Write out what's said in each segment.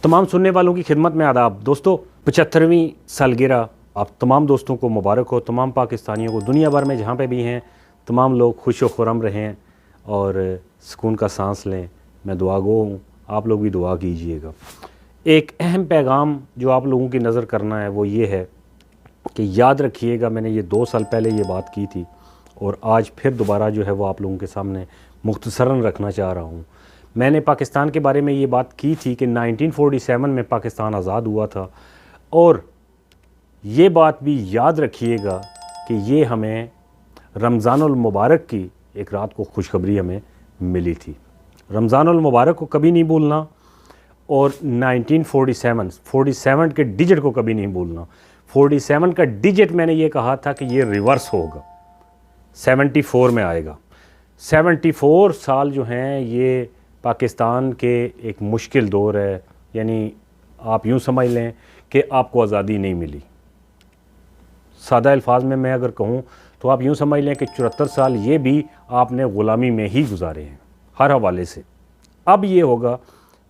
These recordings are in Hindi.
तमाम सुनने वालों की खिदमत में आदाब। दोस्तों, 75वीं सालगिरह आप तमाम दोस्तों को मुबारक हो। तमाम पाकिस्तानियों को दुनिया भर में जहाँ पे भी हैं तमाम लोग खुश व खुर्रम रहें और सुकून का सांस लें। मैं दुआगो हूँ, आप लोग भी दुआ कीजिएगा। एक अहम पैगाम जो आप लोगों की नज़र करना है वो ये है कि याद रखिएगा, मैंने ये 2 साल पहले ये बात की थी और आज फिर दोबारा जो है वो आप लोगों के सामने मुख्तसरन रखना चाह रहा हूँ। मैंने पाकिस्तान के बारे में ये बात की थी कि 1947 में पाकिस्तान आज़ाद हुआ था और ये बात भी याद रखिएगा कि ये हमें रमज़ानुल मुबारक की एक रात को खुशखबरी हमें मिली थी। रमज़ानुल मुबारक को कभी नहीं भूलना और 1947 के डिजिट को कभी नहीं भूलना। 47 का डिजिट मैंने ये कहा था कि ये रिवर्स होगा, 74 में आएगा। 74 साल जो हैं ये पाकिस्तान के एक मुश्किल दौर है, यानी आप यूँ समझ लें कि आपको आज़ादी नहीं मिली। सादा अल्फाज में मैं अगर कहूँ तो आप यूँ समझ लें कि 74 साल ये भी आपने ग़ुलामी में ही गुजारे हैं हर हवाले से। अब ये होगा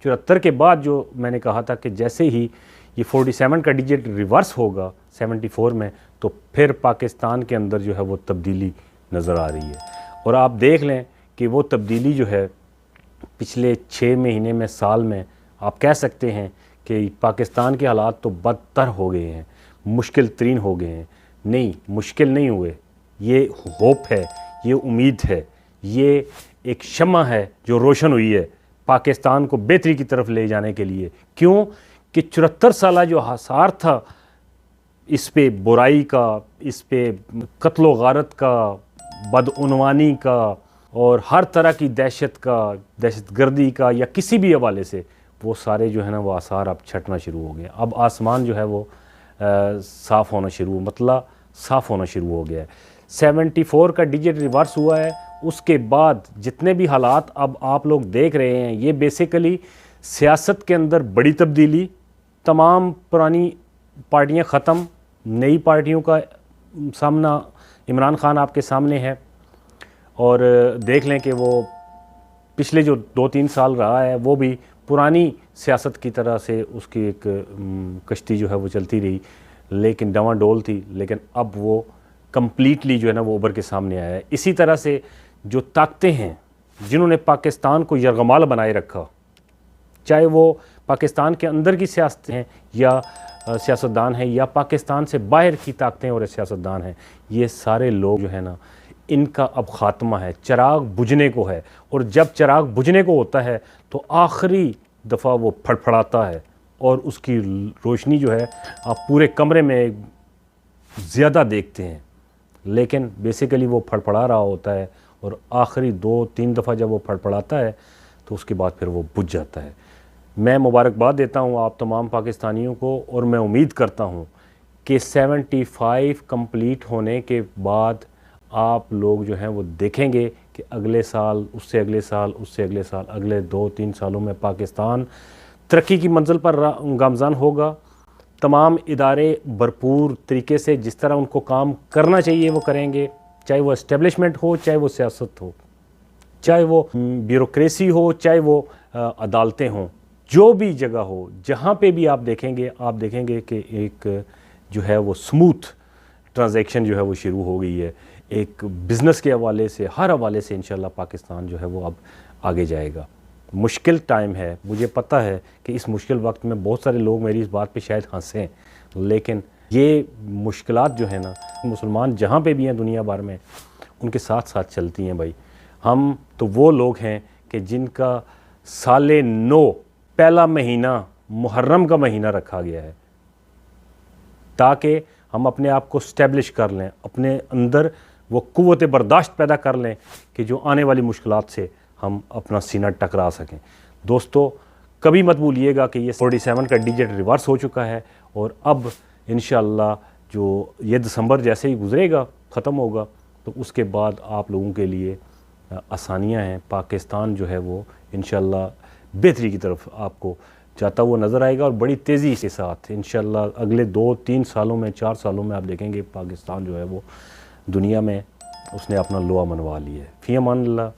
74 के बाद जो मैंने कहा था कि जैसे ही ये 47 का डिजिट रिवर्स होगा 74 में, तो फिर पाकिस्तान के अंदर जो है वो तब्दीली नज़र आ रही है। और आप देख लें कि वो तब्दीली जो है पिछले 6 महीने में, साल में आप कह सकते हैं कि पाकिस्तान के हालात तो बदतर हो गए हैं, मुश्किल तरीन हो गए हैं। नहीं, मुश्किल नहीं हुए, ये होप है, ये उम्मीद है, ये एक शम्मा है जो रोशन हुई है पाकिस्तान को बेहतरी की तरफ ले जाने के लिए। क्यों कि 74 साल जो हासार था, इस पे बुराई का, इस पे कत्लो गारत का, बदउनवानी का और हर तरह की दहशत का, दहशतगर्दी का या किसी भी हवाले से, वो सारे जो है ना वो आसार अब छटना शुरू हो गए। अब आसमान जो है वो साफ़ होना शुरू, मतलब साफ़ होना शुरू हो गया है। 74 का डिजिट रिवर्स हुआ है। उसके बाद जितने भी हालात अब आप लोग देख रहे हैं, ये बेसिकली सियासत के अंदर बड़ी तब्दीली, तमाम पुरानी पार्टियां ख़त्म, नई पार्टियों का सामना इमरान खान आपके सामने है। और देख लें कि वो पिछले जो 2-3 साल रहा है वो भी पुरानी सियासत की तरह से उसकी एक कश्ती जो है वो चलती रही, लेकिन डवाडोल थी। लेकिन अब वो कम्प्लीटली जो है ना वो उभर के सामने आया है। इसी तरह से जो ताकतें हैं जिन्होंने पाकिस्तान को यरगमाल बनाए रखा, चाहे वो पाकिस्तान के अंदर की सियासतें हैं या सियासतदान हैं या पाकिस्तान से बाहर की ताकतें और सियासतदान हैं, ये सारे लोग जो है ना इनका अब ख़ात्मा है, चिराग बुझने को है। और जब चिराग बुझने को होता है तो आखिरी दफ़ा वो फड़फड़ाता है और उसकी रोशनी जो है आप पूरे कमरे में ज़्यादा देखते हैं, लेकिन बेसिकली वो फड़फड़ा रहा होता है और आखिरी 2-3 दफ़ा जब वो फड़फड़ाता है तो उसके बाद फिर वो बुझ जाता है। मैं मुबारकबाद देता हूँ आप तमाम पाकिस्तानियों को और मैं उम्मीद करता हूँ कि 75 कंप्लीट होने के बाद आप लोग जो हैं वो देखेंगे कि अगले साल, उससे अगले साल, उससे अगले साल, अगले 2-3 सालों में पाकिस्तान तरक्की की मंजिल पर गामज़ान होगा। तमाम इदारे भरपूर तरीके से जिस तरह उनको काम करना चाहिए वो करेंगे, चाहे वो इस्टेब्लिशमेंट हो, चाहे वो सियासत हो, चाहे वो ब्यूरोक्रेसी हो, चाहे वो अदालतें हों, जो भी जगह हो, जहाँ पे भी आप देखेंगे कि एक जो है वो स्मूथ ट्रांजैक्शन जो है वो शुरू हो गई है। एक बिज़नेस के हवाले से, हर हवाले से इंशाल्लाह पाकिस्तान जो है वो अब आगे जाएगा। मुश्किल टाइम है, मुझे पता है कि इस मुश्किल वक्त में बहुत सारे लोग मेरी इस बात पे शायद हंसें, लेकिन ये मुश्किलात जो है ना मुसलमान जहाँ पे भी हैं दुनिया भर में उनके साथ साथ चलती हैं भाई। हम तो वो लोग हैं कि जिनका साले 9 पहला महीना मुहर्रम का महीना रखा गया है ताकि हम अपने आप को स्टैब्लिश कर लें, अपने अंदर वो कुव्वत बर्दाश्त पैदा कर लें कि जो आने वाली मुश्किलात से हम अपना सीना टकरा सकें। दोस्तों, कभी मत भूलिएगा कि ये 47 का डिजिट रिवर्स हो चुका है और अब इंशाअल्लाह जो ये दिसंबर जैसे ही गुज़रेगा, ख़त्म होगा, तो उसके बाद आप लोगों के लिए आसानियां हैं। पाकिस्तान जो है वो इंशाअल्लाह बेहतरी की तरफ आपको जाता हुआ नज़र आएगा और बड़ी तेज़ी के साथ इंशाअल्लाह अगले 2-3 सालों में, 4 सालों में आप देखेंगे पाकिस्तान जो है वो दुनिया में उसने अपना लोहा मनवा लिया है। फ़ी अमान अल्लाह।